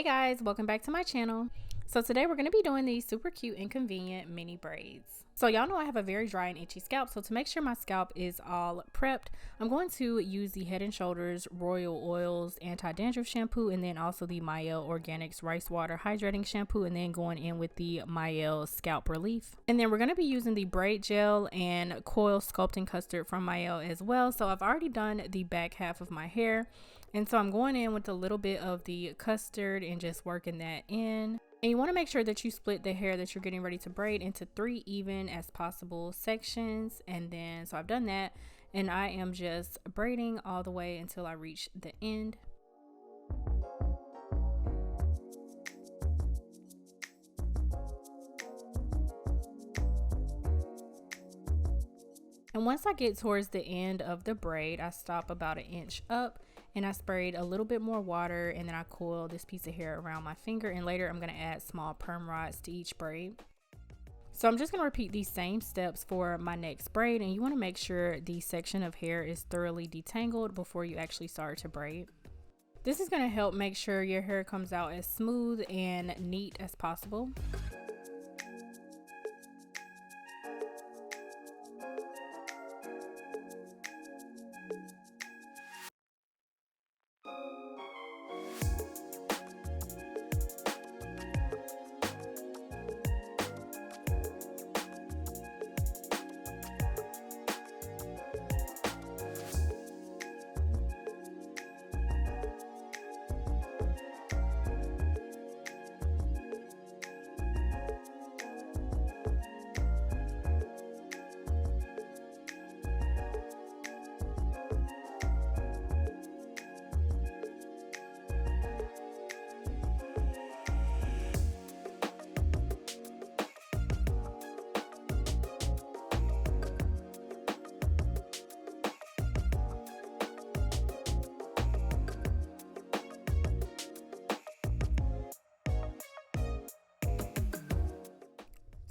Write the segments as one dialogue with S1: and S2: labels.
S1: Hey guys, welcome back to my channel. So today we're going to be doing these super cute and convenient mini braids. So y'all know I have a very dry and itchy scalp, so to make sure my scalp is all prepped, I'm going to use the Head & Shoulders Royal Oils Anti-Dandruff Shampoo, and then also the Mielle Organics Rice Water Hydrating Shampoo, and then going in with the Mielle Scalp Relief. And then we're going to be using the Braid Gel and Coil Sculpting Custard from Mielle as well. So I've already done the back half of my hair, and so I'm going in with a little bit of the custard and just working that in. And you want to make sure that you split the hair that you're getting ready to braid into 3 even as possible sections. And then, so I've done that, and I am just braiding all the way until I reach the end. And once I get towards the end of the braid, I stop about 1 inch up and I sprayed a little bit more water, and then I coil this piece of hair around my finger, and later I'm going to add small perm rods to each braid. So I'm just going to repeat these same steps for my next braid, and you want to make sure the section of hair is thoroughly detangled before you actually start to braid. This is going to help make sure your hair comes out as smooth and neat as possible.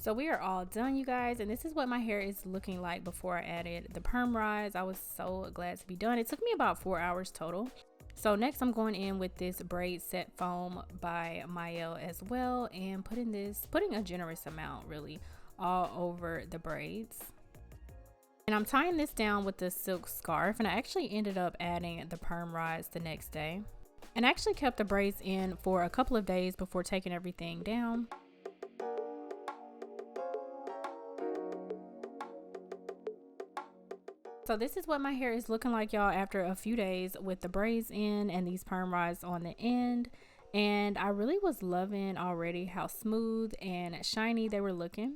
S1: So we are all done, you guys, and this is what my hair is looking like before I added the perm rods. I was so glad to be done. It took me about 4 hours total. So next I'm going in with this Braid Set foam by Mielle as well, and putting a generous amount really all over the braids. And I'm tying this down with the silk scarf, and I actually ended up adding the perm rods the next day. And I actually kept the braids in for a couple of days before taking everything down. So this is what my hair is looking like, y'all, after a few days with the braids in and these perm rods on the end. And I really was loving already how smooth and shiny they were looking.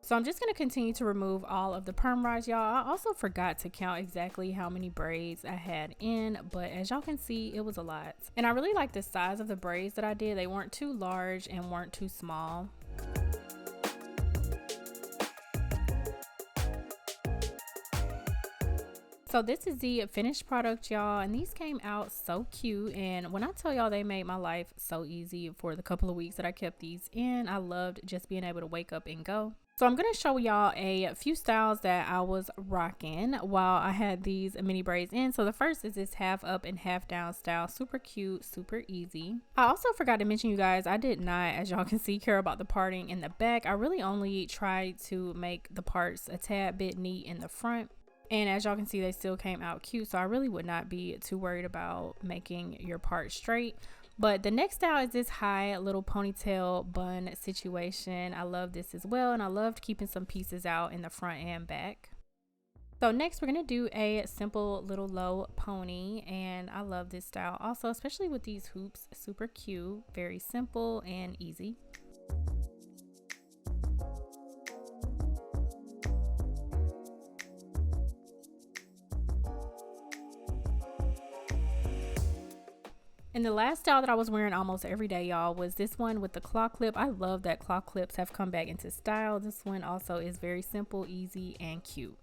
S1: So I'm just going to continue to remove all of the perm rods, y'all. I also forgot to count exactly how many braids I had in, but as y'all can see, it was a lot. And I really like the size of the braids that I did. They weren't too large and weren't too small. So this is the finished product, y'all, and these came out so cute. And when I tell y'all they made my life so easy for the couple of weeks that I kept these in, I loved just being able to wake up and go. So I'm going to show y'all a few styles that I was rocking while I had these mini braids in. So the first is this half up and half down style. Super cute, super easy. I also forgot to mention, you guys, I did not, as y'all can see, care about the parting in the back. I really only tried to make the parts a tad bit neat in the front. And as y'all can see, they still came out cute. So I really would not be too worried about making your part straight. But the next style is this high little ponytail bun situation. I love this as well. And I loved keeping some pieces out in the front and back. So next we're going to do a simple little low pony. And I love this style also, especially with these hoops. Super cute, very simple and easy. And the last style that I was wearing almost every day, y'all, was this one with the claw clip. I love that claw clips have come back into style. This one also is very simple, easy, and cute.